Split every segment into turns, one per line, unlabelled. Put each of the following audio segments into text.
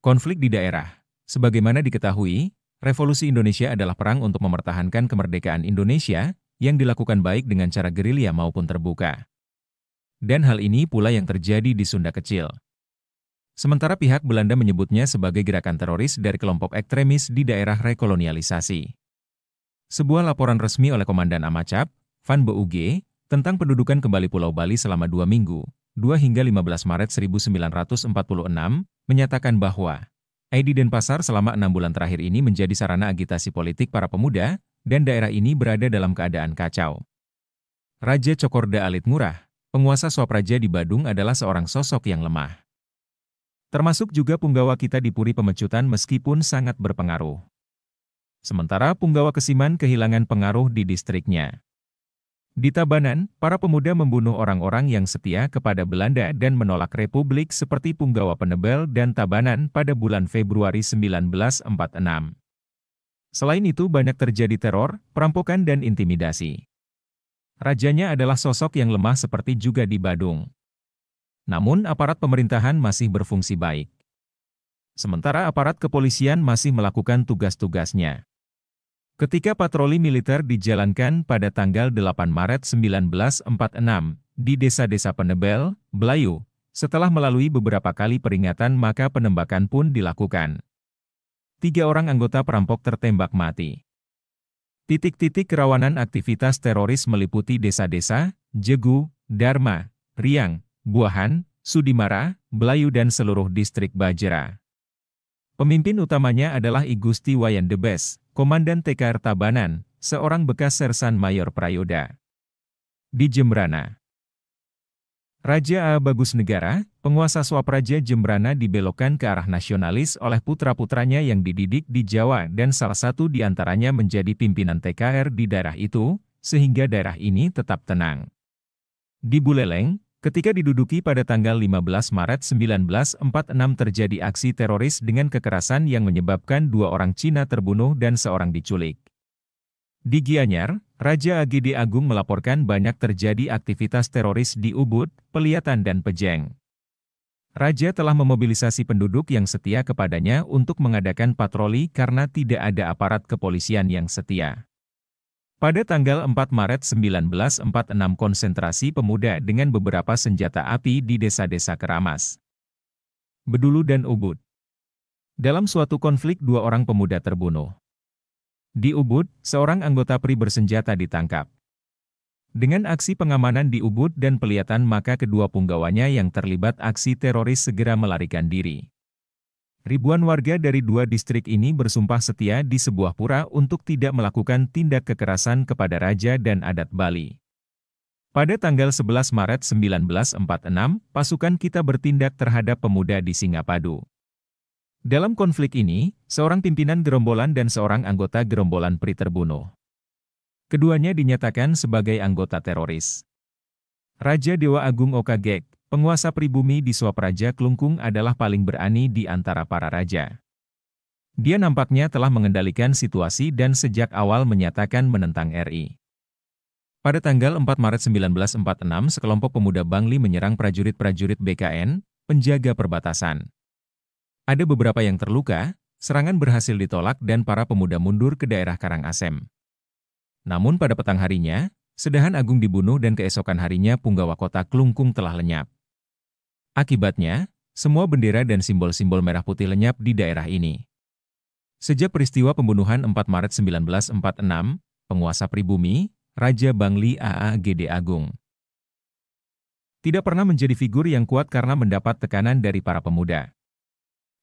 Konflik di daerah. Sebagaimana diketahui, Revolusi Indonesia adalah perang untuk mempertahankan kemerdekaan Indonesia, yang dilakukan baik dengan cara gerilya maupun terbuka. Dan hal ini pula yang terjadi di Sunda Kecil. Sementara pihak Belanda menyebutnya sebagai gerakan teroris dari kelompok ekstremis di daerah rekolonialisasi. Sebuah laporan resmi oleh Komandan Amacap, Van BUG, tentang pendudukan kembali Pulau Bali selama 2 minggu, 2 hingga 15 Maret 1946, menyatakan bahwa ID Denpasar selama 6 bulan terakhir ini menjadi sarana agitasi politik para pemuda, dan daerah ini berada dalam keadaan kacau. Raja Cokorda Alit Ngurah, penguasa Swapraja di Badung adalah seorang sosok yang lemah. Termasuk juga punggawa kita di Puri Pemecutan meskipun sangat berpengaruh. Sementara punggawa Kesiman kehilangan pengaruh di distriknya. Di Tabanan, para pemuda membunuh orang-orang yang setia kepada Belanda dan menolak Republik seperti Punggawa Penebel dan Tabanan pada bulan Februari 1946. Selain itu banyak terjadi teror, perampokan dan intimidasi. Rajanya adalah sosok yang lemah seperti juga di Badung. Namun aparat pemerintahan masih berfungsi baik. Sementara aparat kepolisian masih melakukan tugas-tugasnya. Ketika patroli militer dijalankan pada tanggal 8 Maret 1946 di desa-desa Penebel, Belayu, setelah melalui beberapa kali peringatan maka penembakan pun dilakukan. 3 orang anggota perampok tertembak mati. Titik-titik kerawanan aktivitas teroris meliputi desa-desa, Jegu, Dharma, Riang, Buahan, Sudimara, Belayu dan seluruh distrik Bajera. Pemimpin utamanya adalah I Gusti Wayan Debes, Komandan TKR Tabanan, seorang bekas Sersan Mayor Prayoda. Di Jembrana, Raja A. Bagus Negara, penguasa Swapraja Jembrana dibelokkan ke arah nasionalis oleh putra-putranya yang dididik di Jawa dan salah satu di antaranya menjadi pimpinan TKR di daerah itu, sehingga daerah ini tetap tenang. Di Buleleng, ketika diduduki pada tanggal 15 Maret 1946 terjadi aksi teroris dengan kekerasan yang menyebabkan 2 orang Cina terbunuh dan seorang diculik. Di Gianyar, Raja AGD Agung melaporkan banyak terjadi aktivitas teroris di Ubud, Peliatan dan Pejeng. Raja telah memobilisasi penduduk yang setia kepadanya untuk mengadakan patroli karena tidak ada aparat kepolisian yang setia. Pada tanggal 4 Maret 1946 konsentrasi pemuda dengan beberapa senjata api di desa-desa Keramas, Bedulu dan Ubud. Dalam suatu konflik 2 orang pemuda terbunuh. Di Ubud, seorang anggota PRI bersenjata ditangkap. Dengan aksi pengamanan di Ubud dan Peliatan maka kedua punggawanya yang terlibat aksi teroris segera melarikan diri. Ribuan warga dari 2 distrik ini bersumpah setia di sebuah pura untuk tidak melakukan tindak kekerasan kepada raja dan adat Bali. Pada tanggal 11 Maret 1946, pasukan kita bertindak terhadap pemuda di Singapadu. Dalam konflik ini, seorang pimpinan gerombolan dan seorang anggota gerombolan PRI terbunuh. Keduanya dinyatakan sebagai anggota teroris. Raja Dewa Agung Okagek, penguasa pribumi di Swapraja Klungkung adalah paling berani di antara para raja. Dia nampaknya telah mengendalikan situasi dan sejak awal menyatakan menentang RI. Pada tanggal 4 Maret 1946 sekelompok pemuda Bangli menyerang prajurit-prajurit BKN, penjaga perbatasan. Ada beberapa yang terluka, serangan berhasil ditolak dan para pemuda mundur ke daerah Karangasem. Namun pada petang harinya, Sedahan Agung dibunuh dan keesokan harinya punggawa kota Klungkung telah lenyap. Akibatnya, semua bendera dan simbol-simbol merah putih lenyap di daerah ini. Sejak peristiwa pembunuhan 4 Maret 1946, penguasa pribumi, Raja Bangli AAGD Agung tidak pernah menjadi figur yang kuat karena mendapat tekanan dari para pemuda.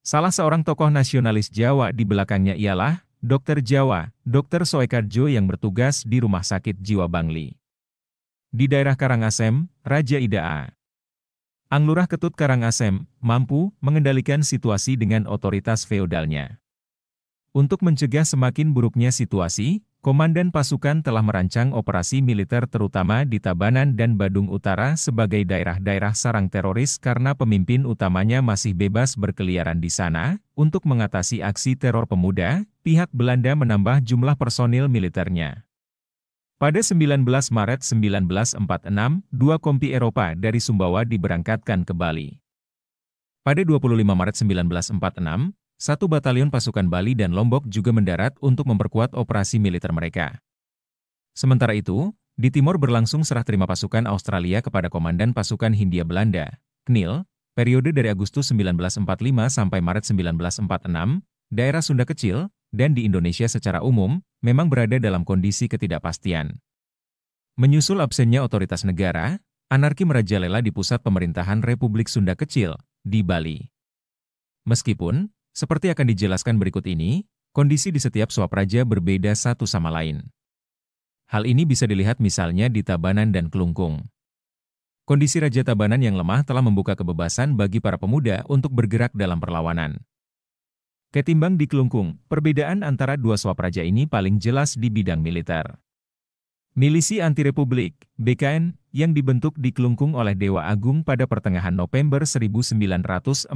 Salah seorang tokoh nasionalis Jawa di belakangnya ialah Dokter Jawa, Dr. Soekarjo yang bertugas di Rumah Sakit Jiwa Bangli. Di daerah Karangasem, Raja Ida A. Anglurah Ketut Karangasem, mampu mengendalikan situasi dengan otoritas feodalnya. Untuk mencegah semakin buruknya situasi, komandan pasukan telah merancang operasi militer terutama di Tabanan dan Badung Utara sebagai daerah-daerah sarang teroris karena pemimpin utamanya masih bebas berkeliaran di sana. Untuk mengatasi aksi teror pemuda, pihak Belanda menambah jumlah personil militernya. Pada 19 Maret 1946, 2 kompi Eropa dari Sumbawa diberangkatkan ke Bali. Pada 25 Maret 1946, satu batalion pasukan Bali dan Lombok juga mendarat untuk memperkuat operasi militer mereka. Sementara itu, di timur berlangsung serah terima pasukan Australia kepada Komandan Pasukan Hindia Belanda, KNIL, periode dari Agustus 1945 sampai Maret 1946, daerah Sunda Kecil, dan di Indonesia secara umum, memang berada dalam kondisi ketidakpastian. Menyusul absennya otoritas negara, anarki merajalela di pusat pemerintahan Republik Sunda Kecil, di Bali. Meskipun, seperti akan dijelaskan berikut ini, kondisi di setiap swapraja berbeda satu sama lain. Hal ini bisa dilihat misalnya di Tabanan dan Klungkung. Kondisi Raja Tabanan yang lemah telah membuka kebebasan bagi para pemuda untuk bergerak dalam perlawanan. Ketimbang di Klungkung, perbedaan antara dua swapraja ini paling jelas di bidang militer. Milisi Anti-Republik, BKN, yang dibentuk di Klungkung oleh Dewa Agung pada pertengahan November 1945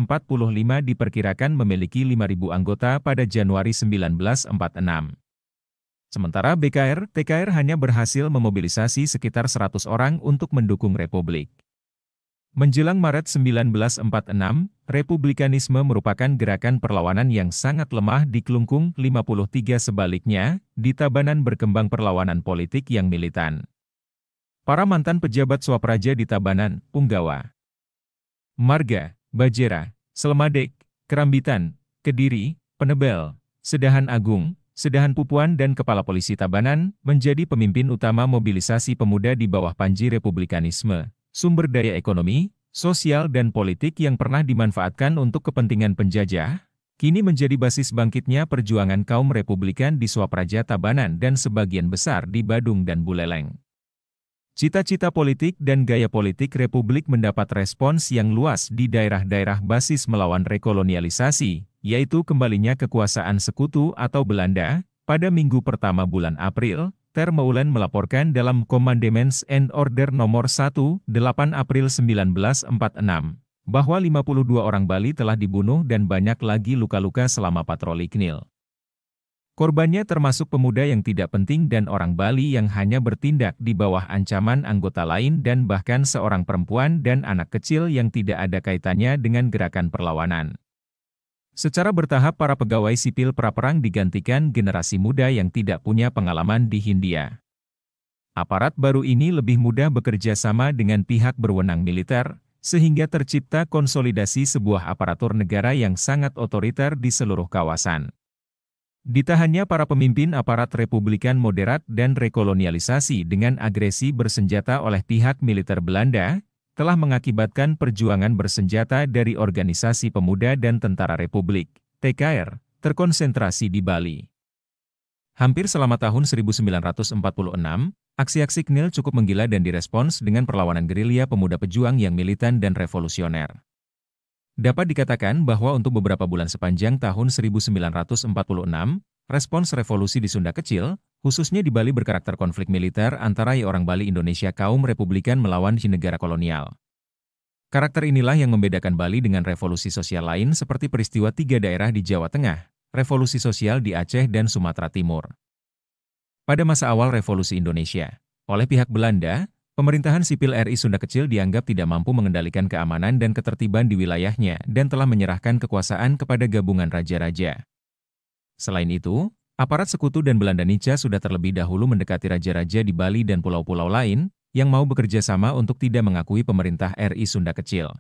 diperkirakan memiliki 5.000 anggota pada Januari 1946. Sementara BKR, TKR hanya berhasil memobilisasi sekitar 100 orang untuk mendukung Republik. Menjelang Maret 1946, Republikanisme merupakan gerakan perlawanan yang sangat lemah di Klungkung. 53 sebaliknya, di Tabanan berkembang perlawanan politik yang militan. Para mantan pejabat swapraja di Tabanan, Punggawa, Marga, Bajera, Selemadek, Kerambitan, Kediri, Penebel, Sedahan Agung, Sedahan Pupuan dan Kepala Polisi Tabanan menjadi pemimpin utama mobilisasi pemuda di bawah panji Republikanisme. Sumber daya ekonomi, sosial dan politik yang pernah dimanfaatkan untuk kepentingan penjajah, kini menjadi basis bangkitnya perjuangan kaum Republikan di swapraja Tabanan dan sebagian besar di Badung dan Buleleng. Cita-cita politik dan gaya politik Republik mendapat respons yang luas di daerah-daerah basis melawan rekolonialisasi, yaitu kembalinya kekuasaan sekutu atau Belanda. Pada minggu pertama bulan April, Ter Meulen melaporkan dalam Commandments and Order nomor 1, 8 April 1946, bahwa 52 orang Bali telah dibunuh dan banyak lagi luka-luka selama patroli KNIL. Korbannya termasuk pemuda yang tidak penting dan orang Bali yang hanya bertindak di bawah ancaman anggota lain dan bahkan seorang perempuan dan anak kecil yang tidak ada kaitannya dengan gerakan perlawanan. Secara bertahap para pegawai sipil praperang digantikan generasi muda yang tidak punya pengalaman di Hindia. Aparat baru ini lebih mudah bekerja sama dengan pihak berwenang militer, sehingga tercipta konsolidasi sebuah aparatur negara yang sangat otoriter di seluruh kawasan. Ditahannya para pemimpin aparat Republikan moderat dan rekolonialisasi dengan agresi bersenjata oleh pihak militer Belanda, telah mengakibatkan perjuangan bersenjata dari organisasi pemuda dan tentara Republik, TKR, terkonsentrasi di Bali. Hampir selama tahun 1946, aksi-aksi KNIL cukup menggila dan direspons dengan perlawanan gerilya pemuda pejuang yang militan dan revolusioner. Dapat dikatakan bahwa untuk beberapa bulan sepanjang tahun 1946, respons revolusi di Sunda Kecil, khususnya di Bali berkarakter konflik militer antara orang Bali Indonesia kaum Republikan melawan negara kolonial. Karakter inilah yang membedakan Bali dengan revolusi sosial lain seperti peristiwa 3 daerah di Jawa Tengah, revolusi sosial di Aceh dan Sumatera Timur. Pada masa awal revolusi Indonesia, oleh pihak Belanda, pemerintahan sipil RI Sunda Kecil dianggap tidak mampu mengendalikan keamanan dan ketertiban di wilayahnya dan telah menyerahkan kekuasaan kepada gabungan raja-raja. Selain itu, aparat sekutu dan Belanda Nica sudah terlebih dahulu mendekati raja-raja di Bali dan pulau-pulau lain yang mau bekerja sama untuk tidak mengakui pemerintah RI Sunda Kecil.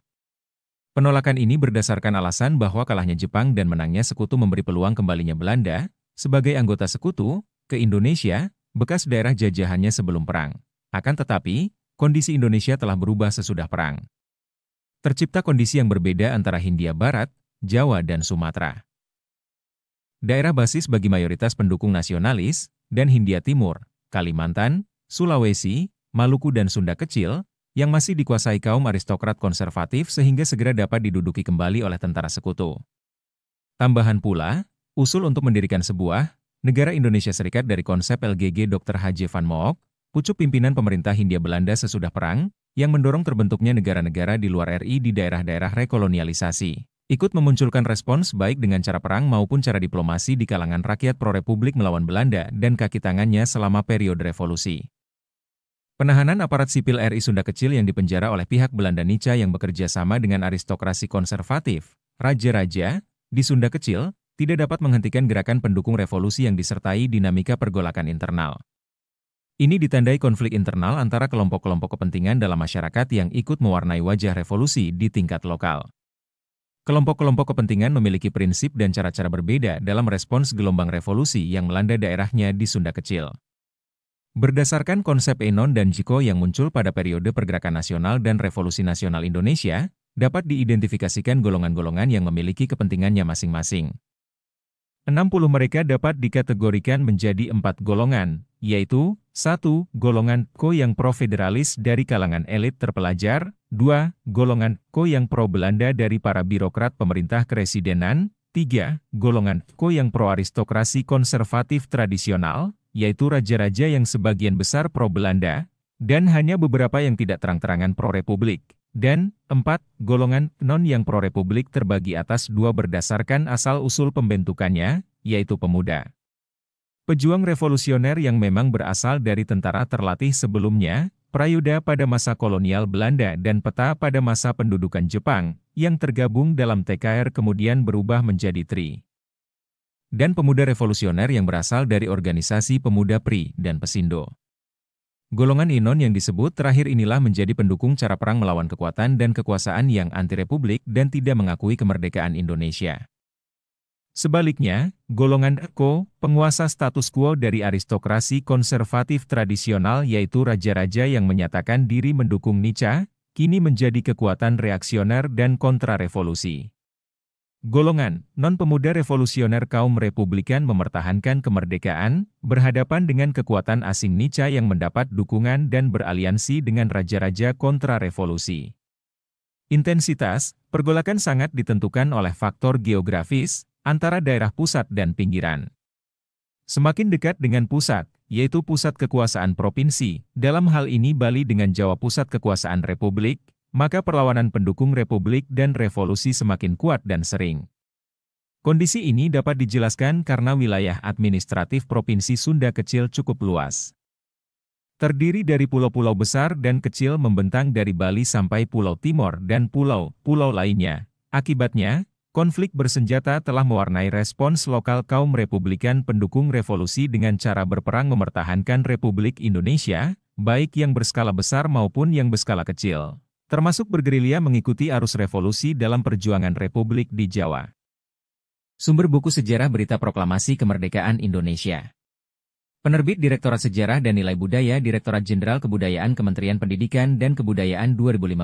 Penolakan ini berdasarkan alasan bahwa kalahnya Jepang dan menangnya sekutu memberi peluang kembalinya Belanda sebagai anggota sekutu ke Indonesia, bekas daerah jajahannya sebelum perang. Akan tetapi, kondisi Indonesia telah berubah sesudah perang. Tercipta kondisi yang berbeda antara Hindia Barat, Jawa dan Sumatera. Daerah basis bagi mayoritas pendukung nasionalis, dan Hindia Timur, Kalimantan, Sulawesi, Maluku dan Sunda Kecil, yang masih dikuasai kaum aristokrat konservatif sehingga segera dapat diduduki kembali oleh tentara sekutu. Tambahan pula, usul untuk mendirikan sebuah negara Indonesia Serikat dari konsep LGG Dr. H.J. van Mook, pucuk pimpinan pemerintah Hindia Belanda sesudah perang, yang mendorong terbentuknya negara-negara di luar RI di daerah-daerah rekolonialisasi, ikut memunculkan respons baik dengan cara perang maupun cara diplomasi di kalangan rakyat pro-republik melawan Belanda dan kaki tangannya selama periode revolusi. Penahanan aparat sipil RI Sunda Kecil yang dipenjara oleh pihak Belanda Nica yang bekerja sama dengan aristokrasi konservatif, raja-raja, di Sunda Kecil, tidak dapat menghentikan gerakan pendukung revolusi yang disertai dinamika pergolakan internal. Ini ditandai konflik internal antara kelompok-kelompok kepentingan dalam masyarakat yang ikut mewarnai wajah revolusi di tingkat lokal. Kelompok-kelompok kepentingan memiliki prinsip dan cara-cara berbeda dalam respons gelombang revolusi yang melanda daerahnya di Sunda Kecil. Berdasarkan konsep Enon dan Jiko yang muncul pada periode pergerakan nasional dan revolusi nasional Indonesia, dapat diidentifikasikan golongan-golongan yang memiliki kepentingannya masing-masing. 60 mereka dapat dikategorikan menjadi 4 golongan, yaitu 1. Golongan Ko yang pro-federalis dari kalangan elit terpelajar, 2. Golongan Ko yang pro-Belanda dari para birokrat pemerintah keresidenan, 3. Golongan Ko yang pro-aristokrasi konservatif tradisional, yaitu raja-raja yang sebagian besar pro-Belanda, dan hanya beberapa yang tidak terang-terangan pro-republik. Dan 4. Golongan non yang pro-republik terbagi atas 2 berdasarkan asal-usul pembentukannya, yaitu pemuda. Pejuang revolusioner yang memang berasal dari tentara terlatih sebelumnya, prayuda pada masa kolonial Belanda dan peta pada masa pendudukan Jepang, yang tergabung dalam TKR kemudian berubah menjadi TRI. Dan pemuda revolusioner yang berasal dari organisasi pemuda PRI dan Pesindo. Golongan Inon yang disebut terakhir inilah menjadi pendukung cara perang melawan kekuatan dan kekuasaan yang anti-republik dan tidak mengakui kemerdekaan Indonesia. Sebaliknya, golongan Eko, penguasa status quo dari aristokrasi konservatif tradisional yaitu raja-raja yang menyatakan diri mendukung Nica, kini menjadi kekuatan reaksioner dan kontra-revolusi. Golongan non-pemuda revolusioner kaum Republikan mempertahankan kemerdekaan, berhadapan dengan kekuatan asing Nica yang mendapat dukungan dan beraliansi dengan raja-raja kontra-revolusi. Intensitas pergolakan sangat ditentukan oleh faktor geografis, antara daerah pusat dan pinggiran. Semakin dekat dengan pusat, yaitu pusat kekuasaan provinsi, dalam hal ini Bali dengan Jawa pusat kekuasaan Republik, maka perlawanan pendukung Republik dan revolusi semakin kuat dan sering. Kondisi ini dapat dijelaskan karena wilayah administratif Provinsi Sunda Kecil cukup luas. Terdiri dari pulau-pulau besar dan kecil membentang dari Bali sampai Pulau Timor dan pulau-pulau lainnya. Akibatnya, konflik bersenjata telah mewarnai respons lokal kaum Republikan pendukung revolusi dengan cara berperang mempertahankan Republik Indonesia, baik yang berskala besar maupun yang berskala kecil. Termasuk bergerilya mengikuti arus revolusi dalam perjuangan Republik di Jawa. Sumber buku sejarah berita proklamasi kemerdekaan Indonesia. Penerbit Direktorat Sejarah dan Nilai Budaya Direktorat Jenderal Kebudayaan Kementerian Pendidikan dan Kebudayaan 2015.